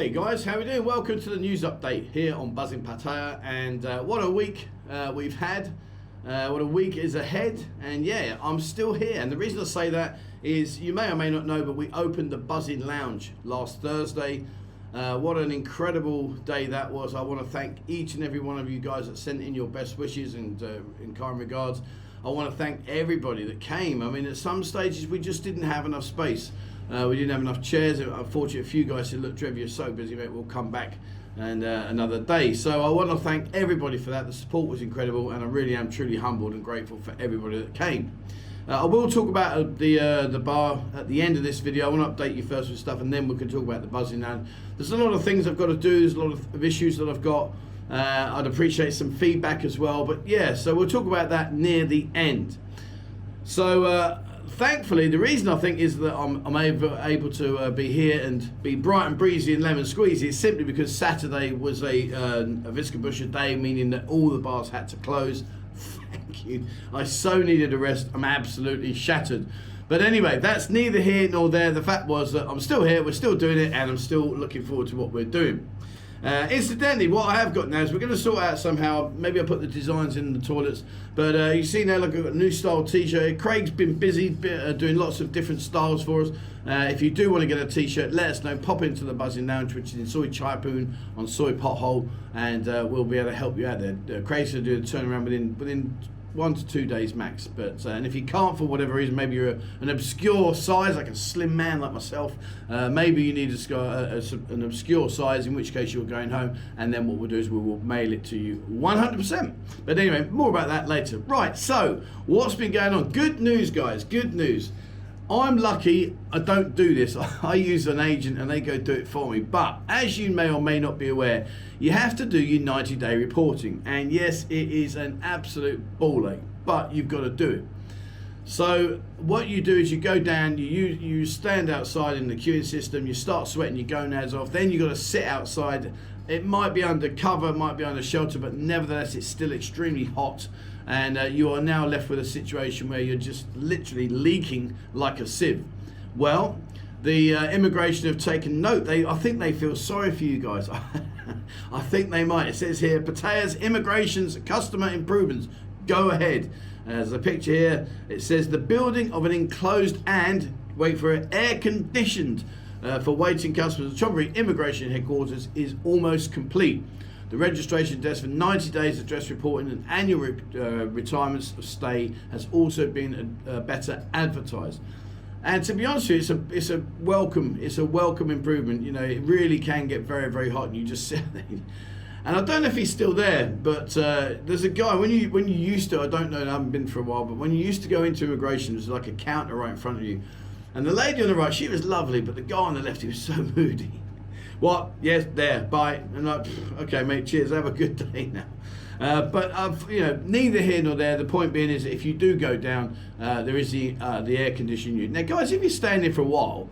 Hey guys, how are we doing? Welcome to the news update here on Buzzin Pattaya, and what a week we've had. What a week is ahead, and yeah, I'm still here. And the reason I say that is, you may or may not know, but we opened the Buzzin Lounge last Thursday. What an incredible day that was. I want to thank each and every one of you guys that sent in your best wishes and in kind regards. I want to thank everybody that came. I mean, at some stages we just didn't have enough space. We didn't have enough chairs. Unfortunately, a few guys said, look, Trev, you're so busy, mate, we'll come back and another day. So I want to thank everybody for that. The support was incredible, and I really am truly humbled and grateful for everybody that came. I will talk about the bar at the end of this video. I want to update you first with stuff, and then we can talk about the Buzzin now. There's a lot of things I've got to do. There's a lot of issues that I've got. I'd appreciate some feedback as well. But yeah, so we'll talk about that near the end. So thankfully, the reason I think is that I'm able to be here and be bright and breezy and lemon squeezy is simply because Saturday was a Viscabusha day, meaning that all the bars had to close. Thank you. I so needed a rest. I'm absolutely shattered. But anyway, that's neither here nor there. The fact was that I'm still here, we're still doing it, and I'm still looking forward to what we're doing. Incidentally, what I have got now is we're going to sort out somehow, maybe I'll put the designs in the toilets, but you see now, look, I've got a new style t-shirt. Craig's been busy doing lots of different styles for us. If you do want to get a t-shirt, let us know. Pop into the Buzzin Lounge, which is in Soi Chiyapoon on Soi Pothole, and we'll be able to help you out there. Craig's going to do a turnaround within 1 to 2 days max. But and if you can't for whatever reason, maybe you're an obscure size, like a slim man like myself, maybe you need an obscure size, in which case you're going home, and then what we'll do is we will mail it to you 100%. But anyway, more about that later. Right, so what's been going on? Good news, guys, good news. I'm lucky I don't do this. I use an agent and they go do it for me. But as you may or may not be aware, you have to do your 90-day reporting. And yes, it is an absolute ball ache, but you've got to do it. So what you do is you go down, you stand outside in the queuing system, you start sweating your gonads off, then you've got to sit outside. It might be under cover, might be under shelter, but nevertheless it's still extremely hot. And you are now left with a situation where you're just literally leaking like a sieve. Well, the immigration have taken note. I think they feel sorry for you guys. I think they might. It says here, Pattaya's immigration's customer improvements. Go ahead. There's a picture here. It says the building of an enclosed and, wait for it, air-conditioned for waiting customers. The Chonburi Immigration Headquarters is almost complete. The registration desk for 90 days address reporting and annual retirements of stay has also been better advertised. And to be honest with you, it's a welcome improvement. You know, it really can get very, very hot, and you just sit there. And I don't know if he's still there, but there's a guy, when you used to, I don't know, I haven't been for a while, but when you used to go into immigration, there's like a counter right in front of you. And the lady on the right, she was lovely, but the guy on the left, he was so moody. What? Yes, there, bye. And like, okay, mate, cheers, have a good day now. But you know, neither here nor there. The point being is, if you do go down, there is the air conditioning unit. Now, guys, if you're staying there for a while,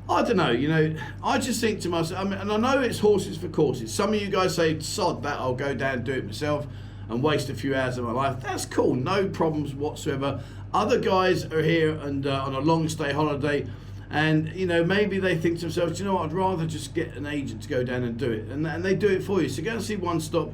I don't know, you know, I just think to myself, I mean, and I know it's horses for courses. Some of you guys say, sod that, I'll go down and do it myself and waste a few hours of my life. That's cool, no problems whatsoever. Other guys are here and on a long stay holiday, and you know, maybe they think to themselves, you know what, I'd rather just get an agent to go down and do it, and they do it for you. So go and see one stop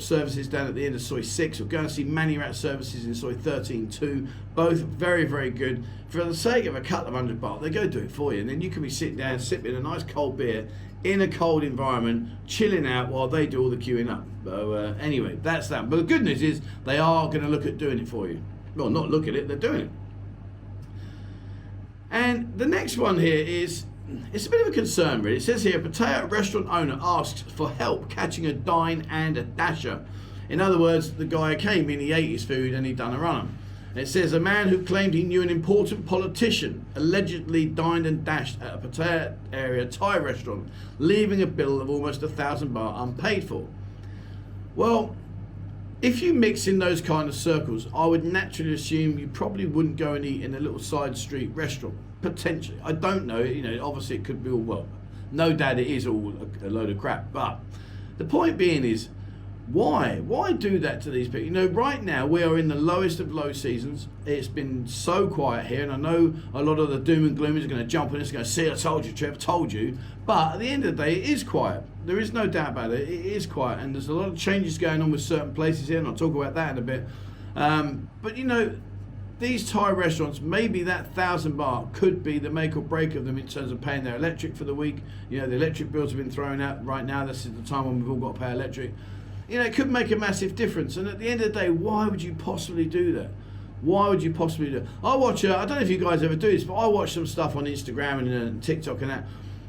services down at the end of Soi 6, or go and see Manirat services in Soi 13-2. Both very, very good. For the sake of a couple of $100, they go do it for you, and then you can be sitting down sipping a nice cold beer in a cold environment, chilling out while they do all the queuing up. So anyway, that's that. But the good news is they are going to look at doing it for you. Well, not look at it, they're doing it. And the next one here is, it's a bit of a concern really. It says here, Pattaya restaurant owner asks for help catching a dine and a dasher. In other words, the guy came in, he ate his food and he done a runner. It says a man who claimed he knew an important politician allegedly dined and dashed at a Pattaya area Thai restaurant, leaving a bill of almost 1,000 baht unpaid for. Well, if you mix in those kind of circles, I would naturally assume you probably wouldn't go and eat in a little side street restaurant. Potentially. I don't know, you know, obviously it could be all, well, no doubt it is all a load of crap. But the point being is, Why do that to these people? You know, right now we are in the lowest of low seasons. It's been so quiet here, and I know a lot of the doom and gloomers are going to jump on this and go, see, I told you, Trev, told you. But at the end of the day, it is quiet. There is no doubt about it. It is quiet, and there's a lot of changes going on with certain places here, and I'll talk about that in a bit. But you know, these Thai restaurants, maybe that 1,000 baht could be the make or break of them in terms of paying their electric for the week. You know, the electric bills have been thrown out right now. This is the time when we've all got to pay electric. You know, it could make a massive difference. And at the end of the day, why would you possibly do that? Why would you possibly do it? I watch, I don't know if you guys ever do this, but I watch some stuff on Instagram and TikTok and that.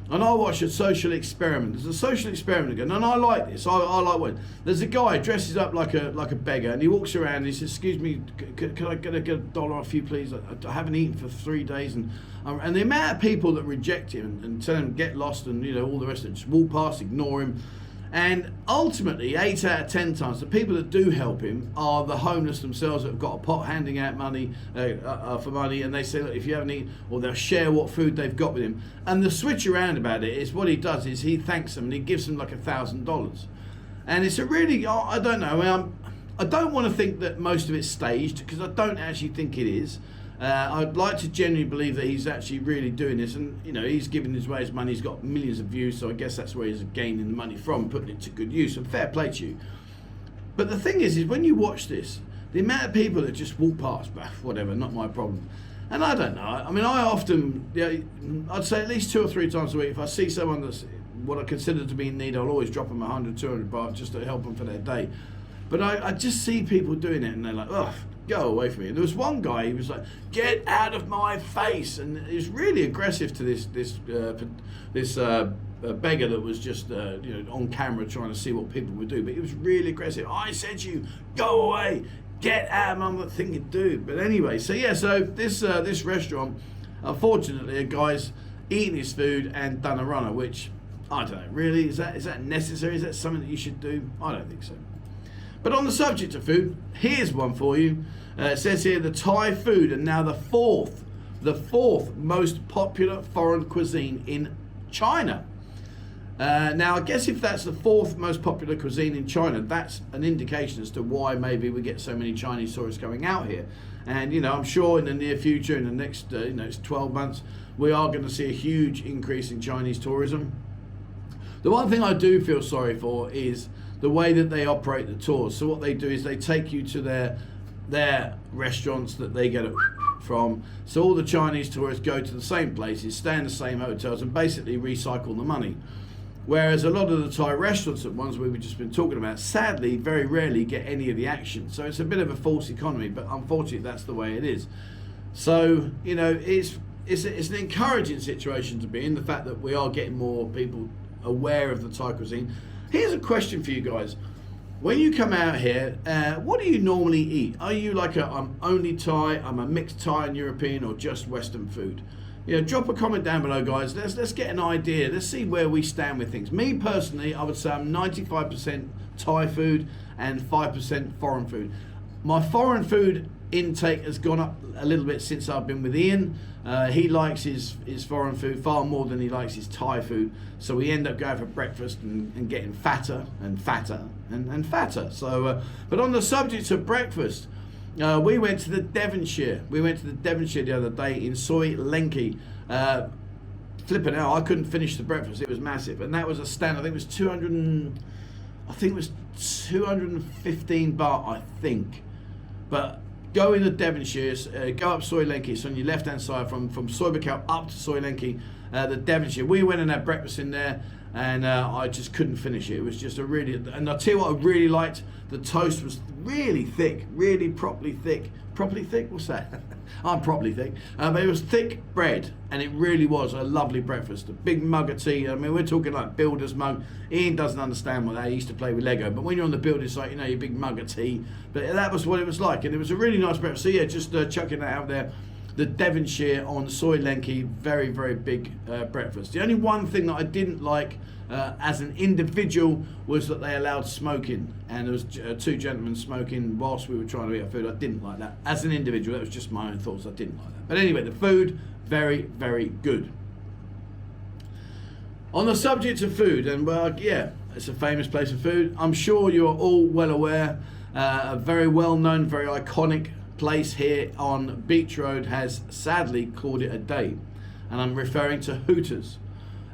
And I watch a social experiment. There's a social experiment again, and I like this. I like one. There's a guy dresses up like a beggar, and he walks around and he says, "Excuse me, can I get $1 off you, please? I haven't eaten for 3 days." And the amount of people that reject him and tell him get lost and you know all the rest of it, just walk past, ignore him. And ultimately, 8 out of 10 times, the people that do help him are the homeless themselves that have got a pot handing out money for money, and they say, look, if you haven't eaten, or they'll share what food they've got with him. And the switch around about it is what he does is he thanks them and he gives them like $1,000. And it's a really, I don't know, I don't want to think that most of it's staged, because I don't actually think it is. I'd like to genuinely believe that he's actually really doing this, and you know he's giving away his money. He's got millions of views, so I guess that's where he's gaining the money from, putting it to good use. And fair play to you. But the thing is when you watch this, the amount of people that just walk past, whatever, not my problem. And I don't know. I mean, I often, I'd say at least 2 or 3 times a week, if I see someone that's what I consider to be in need, I'll always drop them 100, 200 baht just to help them for their day. But I just see people doing it, and they're like, oh, go away from me. And there was one guy, he was like, get out of my face. And he was really aggressive to this beggar that was just on camera trying to see what people would do. But he was really aggressive. I said to you, go away, get out. And I'm thinking, dude. But anyway, so this restaurant, unfortunately, a guy's eaten his food and done a runner, which I don't know, really, is that necessary? Is that something that you should do? I don't think so. But on the subject of food, here's one for you. It says here the Thai food are now the fourth most popular foreign cuisine in China. Now, I guess if that's the 4th most popular cuisine in China, that's an indication as to why maybe we get so many Chinese tourists coming out here. And you know, I'm sure in the near future, in the next 12 months, we are going to see a huge increase in Chinese tourism. The one thing I do feel sorry for is the way that they operate the tours. So what they do is they take you to their restaurants that they get it from. So all the Chinese tourists go to the same places, stay in the same hotels, and basically recycle the money. Whereas a lot of the Thai restaurants, the ones we've just been talking about, sadly, very rarely get any of the action. So it's a bit of a false economy, but unfortunately, that's the way it is. So, you know, it's an encouraging situation to be in, the fact that we are getting more people aware of the Thai cuisine. Here's a question for you guys. When you come out here, what do you normally eat? Are you like I'm only Thai, I'm a mixed Thai and European, or just Western food? You know, drop a comment down below, guys. Let's get an idea. Let's see where we stand with things. Me personally, I would say I'm 95% Thai food and 5% foreign food. My foreign food intake has gone up a little bit since I've been with Ian. He likes his foreign food far more than he likes his Thai food, so we end up going for breakfast and getting fatter and fatter and fatter. So, but on the subject of breakfast, we went to the Devonshire. We went to the Devonshire the other day in Soi Chiyapoon. Flipping out, I couldn't finish the breakfast. It was massive, and that was a stand. I think it was 215 baht. I think, but. Go into Devonshire, go up Soi Chiyapoon, it's on your left hand side from Soi Chiyapoon up to Soi Chiyapoon, the Devonshire. We went and had breakfast in there, and I just couldn't finish it. It was just and I'll tell you what I really liked, the toast was really thick, really properly thick. Properly thick? What's that? I'm properly thick. But it was thick bread, and it really was a lovely breakfast. A big mug of tea. I mean, we're talking like builder's mug. Ian doesn't understand what that. He used to play with Lego. But when you're on the builder's site, you know, your big mug of tea. But that was what it was like, and it was a really nice breakfast. So yeah, just chucking that out there. The Devonshire on Soi Chiyapoon, very, very big breakfast. The only one thing that I didn't like as an individual was that they allowed smoking, and there was 2 gentlemen smoking whilst we were trying to eat our food. I didn't like that as an individual. That was just my own thoughts. I didn't like that. But anyway, the food, very, very good. On the subject of food, and It's a famous place of food. I'm sure you're all well aware. A very well-known, very iconic place here on Beach Road has sadly called it a day, and I'm referring to Hooters.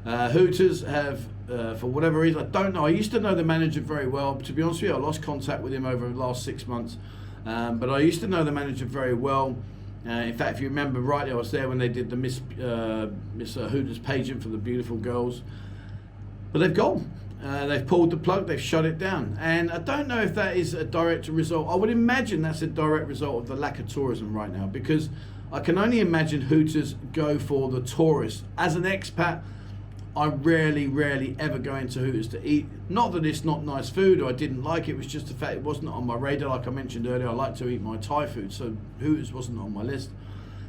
Hooters have, for whatever reason, I don't know. I used to know the manager very well. To be honest with you, I lost contact with him over the last 6 months. But I used to know the manager very well. In fact, if you remember rightly, I was there when they did the Miss Hooters pageant for the beautiful girls. But they've gone. They've pulled the plug. They've shut it down. And I don't know if that is a direct result. I would imagine that's a direct result of the lack of tourism right now, because I can only imagine Hooters go for the tourists. As an expat, I rarely ever go into Hooters to eat. Not that it's not nice food or I didn't like it. It was just the fact it wasn't on my radar. Like I mentioned earlier, I like to eat my Thai food, so Hooters wasn't on my list.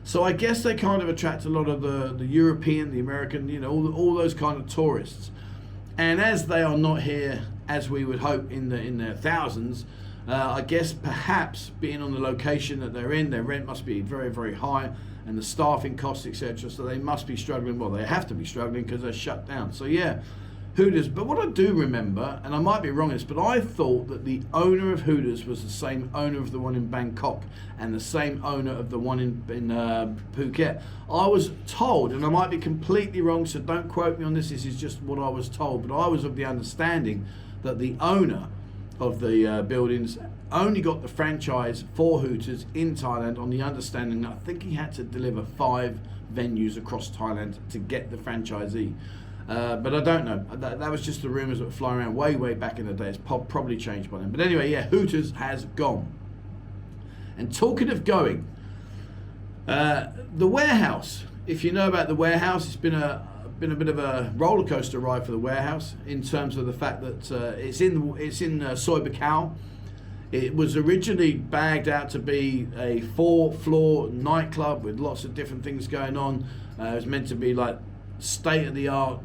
So I guess they kind of attract a lot of the European, the American, you know, all those kind of tourists. And as they are not here, as we would hope, in their thousands, I guess perhaps being on the location that they're in, their rent must be very high, and the staffing costs, etc. So they must be struggling. Well, they have to be struggling because they're shut down. So yeah, Hooters. But what I do remember, and I might be wrong in this, but I thought that the owner of Hooters was the same owner of the one in Bangkok and the same owner of the one in Phuket. I was told, and I might be completely wrong, so don't quote me on this. This is just what I was told. But I was of the understanding that the owner of the buildings only got the franchise for Hooters in Thailand on the understanding that I think he had to deliver 5 venues across Thailand to get the franchisee. But I don't know. That was just the rumours that were flying around way back in the day. It's probably changed by then. But anyway, yeah, Hooters has gone. And talking of going, the Warehouse. If you know about the Warehouse, it's been a bit of a roller coaster ride for the Warehouse in terms of the fact that it's in Soi Chiyapoon. It was originally bagged out to be a 4-floor nightclub with lots of different things going on. It was meant to be like state-of-the-art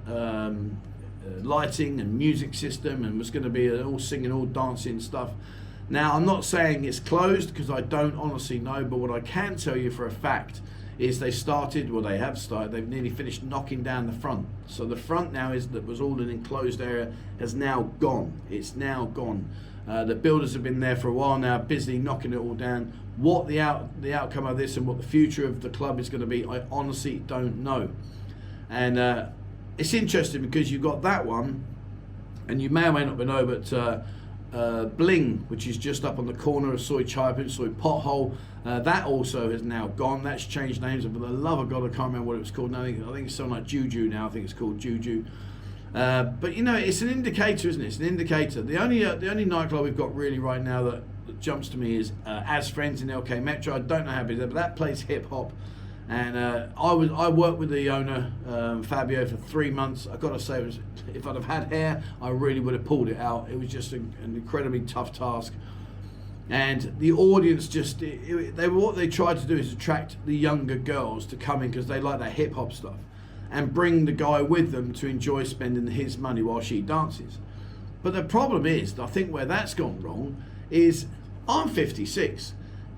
lighting and music system, and was going to be all singing, all dancing stuff. Now, I'm not saying it's closed because I don't honestly know, but what I can tell you for a fact is they've nearly finished knocking down the front. So the front now that was all an enclosed area has now gone. It's now gone. The builders have been there for a while now, busy knocking it all down. What the outcome of this and what the future of the club is going to be, I honestly don't know. And it's interesting because you've got that one, and you may or may not know, but Bling, which is just up on the corner of Soi Chiyapoon, Soi Pothole, that also has now gone. That's changed names, and for the love of God, I can't remember what it was called now. I think it's something like Juju now. I think it's called Juju. But you know, it's an indicator, isn't it? It's an indicator. The only nightclub we've got really right now that jumps to me is As Friends in LK Metro. I don't know how big, but that plays hip hop. And I worked with the owner, Fabio, for 3 months. I've got to say, if I'd have had hair, I really would have pulled it out. It was just an incredibly tough task. And the audience what they tried to do is attract the younger girls to come in because they like that hip hop stuff, and bring the guy with them to enjoy spending his money while she dances. But the problem is, I think where that's gone wrong is I'm 56.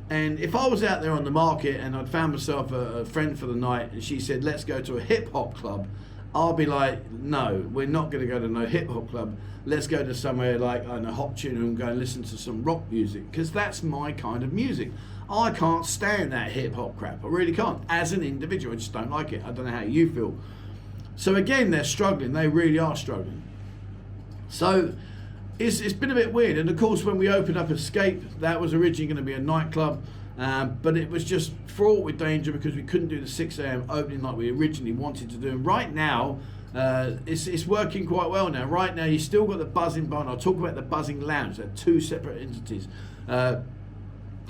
And if I was out there on the market and I'd found myself a friend for the night and she said, let's go to a hip hop club, I'll be like, no, we're not going to go to no hip hop club. Let's go to somewhere like, I don't know, Hot Tuna, and go and listen to some rock music, because that's my kind of music. I can't stand that hip hop crap. I really can't. As an individual, I just don't like it. I don't know how you feel. So again, they're struggling. They really are struggling. So it's been a bit weird. And of course, when we opened up Escape, that was originally going to be a nightclub, but it was just fraught with danger because we couldn't do the 6 a.m. opening like we originally wanted to do. And right now, it's working quite well now. Right now, you still got the Buzzin bar, and I'll talk about the Buzzin lounge. They're 2 separate entities.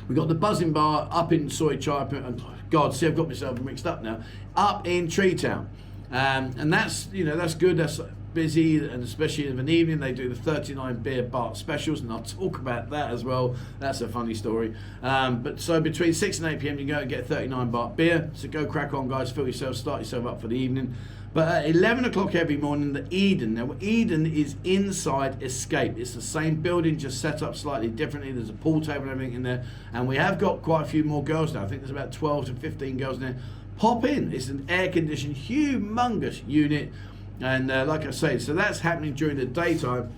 We've got the Buzzin bar up in Soi Chiyapoon. God, see, I've got myself mixed up now. Up in Tree Town. And that's good. That's busy, and especially in an evening they do the 39 beer bar specials, and I'll talk about that as well. That's a funny story. But so between 6 and 8 p.m. you go and get 39 bar beer. So go crack on, guys. Fill yourself, start yourself up for the evening. But at 11 o'clock every morning, the Eden. Now, Eden is inside Escape. It's the same building, just set up slightly differently. There's a pool table and everything in there. And we have got quite a few more girls now. I think there's about 12 to 15 girls in there. Pop in. It's an air-conditioned, humongous unit. And like I say, so that's happening during the daytime.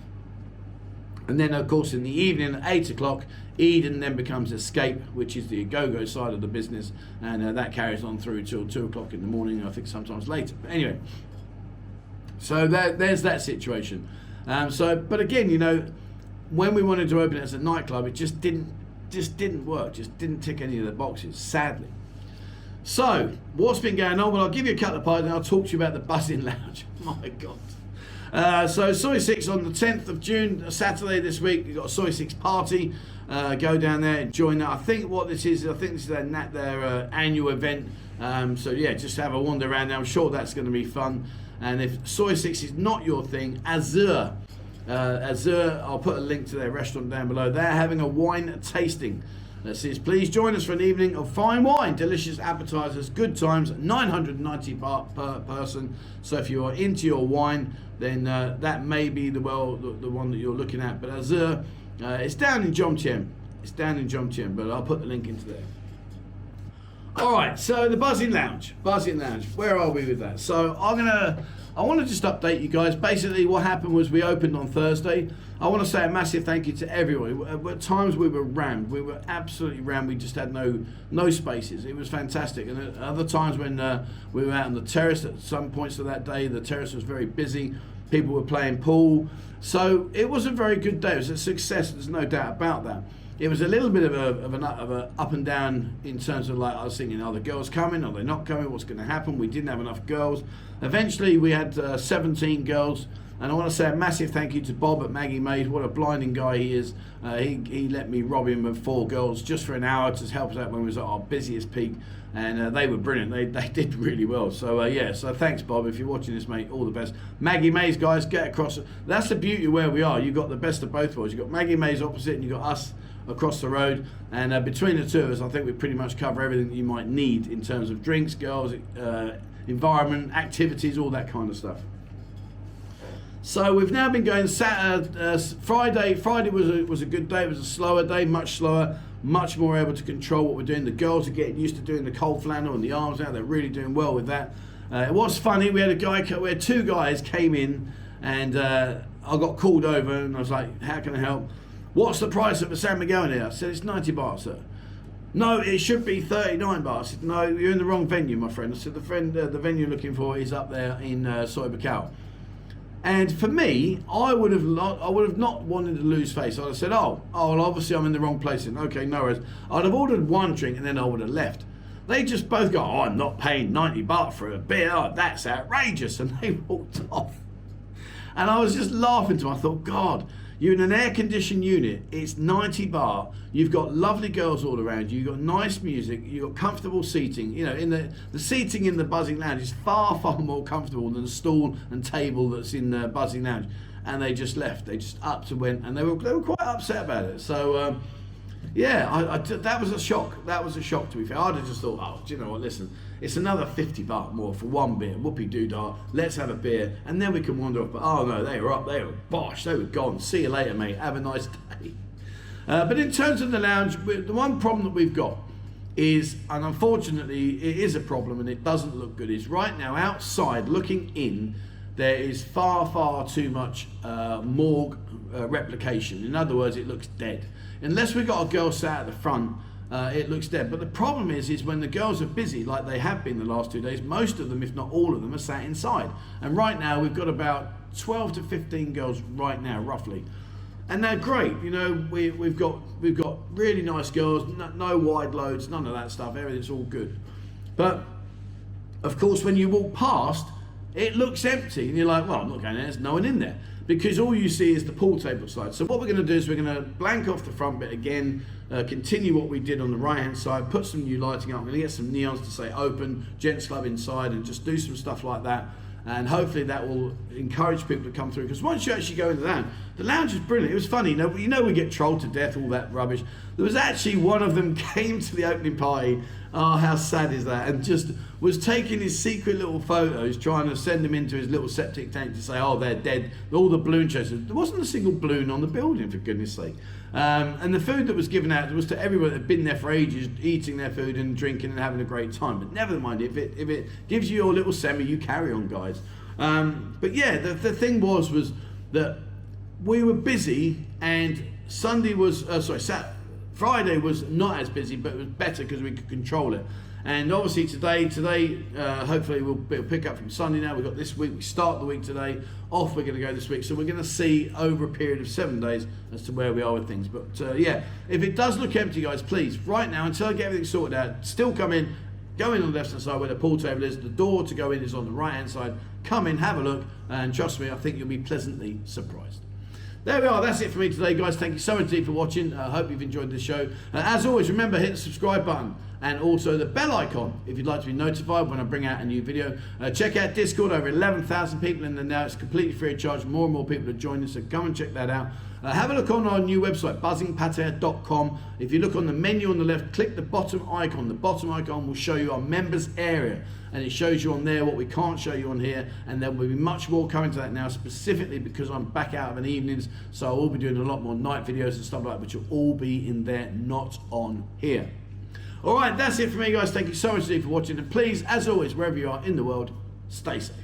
And then, of course, in the evening at 8 o'clock, Eden then becomes Escape, which is the go-go side of the business, and that carries on through till 2 o'clock in the morning, I think sometimes later. But anyway, so there's that situation. But again, you know, when we wanted to open it as a nightclub, it just didn't work, just didn't tick any of the boxes, sadly. So, what's been going on? Well, I'll give you a couple of parts and I'll talk to you about the Buzzin Lounge. My God. So Soi 6 on the 10th of June, Saturday this week, we've got a Soi 6 party. Go down there and join that. I think this is their annual event. So yeah, just have a wander around there. I'm sure that's going to be fun. And if Soi 6 is not your thing, Azure, I'll put a link to their restaurant down below. They're having a wine tasting. That says, please join us for an evening of fine wine, delicious appetizers, good times, 990 per person. So if you are into your wine, then that may be the one that you're looking at. But Azure, it's down in Jomtien. But I'll put the link into there. All right, so the Buzzin Lounge. Where are we with that? So I want to just update you guys. Basically, what happened was we opened on Thursday. I want to say a massive thank you to everyone. At times we were rammed. We were absolutely rammed. We just had no spaces. It was fantastic. And at other times when we were out on the terrace, at some points of that day, the terrace was very busy. People were playing pool. So it was a very good day. It was a success. There's no doubt about that. It was a little bit of an up and down in terms of, like, I was thinking, are the girls coming? Are they not coming? What's going to happen? We didn't have enough girls. Eventually, we had 17 girls. And I want to say a massive thank you to Bob at Maggie Mays. What a blinding guy he is. He let me rob him of 4 girls just for an hour to help us out when we was at our busiest peak. And they were brilliant. They did really well. So, so thanks, Bob. If you're watching this, mate, all the best. Maggie Mays, guys, get across. That's the beauty of where we are. You've got the best of both worlds. You've got Maggie Mays opposite and you've got us across the road. And between the two of us, I think we pretty much cover everything that you might need in terms of drinks, girls, environment, activities, all that kind of stuff. So we've now been going Friday. Friday was a good day. It was a slower day, much slower, much more able to control what we're doing. The girls are getting used to doing the cold flannel and the arms out. They're really doing well with that. It was funny. We had 2 guys came in, and I got called over, and I was like, "How can I help? What's the price of a San Miguel in here?" I said, "It's 90 baht, sir." "No, it should be 39 baht." I said, "No, you're in the wrong venue, my friend." I said, "The venue you're looking for is up there in Soi Chiyapoon." And for me, I would have not wanted to lose face. I'd have said, well, obviously I'm in the wrong place. And okay, no worries. I'd have ordered one drink and then I would have left. They just both go, I'm not paying 90 baht for a beer. Oh, that's outrageous. And they walked off. And I was just laughing to them. I thought, God, you're in an air-conditioned unit. It's 90 baht. You've got lovely girls all around you. You've got nice music. You've got comfortable seating. You know, in the seating in the Buzzin Lounge is far, far more comfortable than the stool and table that's in the Buzzin Lounge. And they just left. They just upped and went, and they were quite upset about it. So, that was a shock. That was a shock, to be fair. I'd have just thought, do you know what? Listen, it's another 50 baht more for one beer. Whoopie doo-dah. Let's have a beer, and then we can wander off. But no, they were up. They were bosh. They were gone. See you later, mate. Have a nice day. But in terms of the lounge, the one problem that we've got is, and unfortunately it is a problem and it doesn't look good, is right now outside looking in, there is far, far too much morgue replication. In other words, it looks dead. Unless we've got a girl sat at the front, it looks dead. But the problem is when the girls are busy, like they have been the last 2 days, most of them, if not all of them, are sat inside. And right now we've got about 12 to 15 girls right now, roughly. And they're great. You know, we've got really nice girls, no wide loads, none of that stuff. Everything's all good. But of course, when you walk past, it looks empty, and you're like, well, I'm not going there. There's no one in there, because all you see is the pool table slide. So what we're going to do is we're going to blank off the front bit again, continue what we did on the right hand side, put some new lighting up. I'm going to get some neons to say open, gents club inside, and just do some stuff like that. And hopefully that will encourage people to come through, because once you actually go into the lounge is brilliant. It was funny, you know we get trolled to death, all that rubbish. There was actually one of them came to the opening party, oh how sad is that, and just was taking his secret little photos, trying to send them into his little septic tank to say, oh they're dead, all the balloon chasers. There wasn't a single balloon on the building, for goodness sake. And the food that was given out was to everyone that had been there for ages, eating their food and drinking and having a great time. But never mind, if it gives you your little semi, you carry on, guys. But yeah, the thing was that we were busy, and Friday was not as busy, but it was better because we could control it. And obviously today, hopefully we'll pick up from Sunday now. We've got this week, we start the week today, off we're going to go this week. So we're going to see over a period of 7 days as to where we are with things. But yeah, if it does look empty, guys, please, right now, until I get everything sorted out, still come in, go in on the left hand side where the pool table is. The door to go in is on the right hand side. Come in, have a look, and trust me, I think you'll be pleasantly surprised. There we are, that's it for me today, guys. Thank you so much for watching. I hope you've enjoyed this show. As always, remember, hit the subscribe button and also the bell icon if you'd like to be notified when I bring out a new video. Check out Discord, over 11,000 people in there now. It's completely free of charge. More and more people are joining, so come and check that out. Have a look on our new website, buzzinpattaya.com. If you look on the menu on the left, click the bottom icon. The bottom icon will show you our members area, and it shows you on there what we can't show you on here, and there will be much more coming to that now, specifically because I'm back out of an evenings, so I will be doing a lot more night videos and stuff like that, which will all be in there, not on here. All right, that's it for me, guys. Thank you so much for watching, and please, as always, wherever you are in the world, stay safe.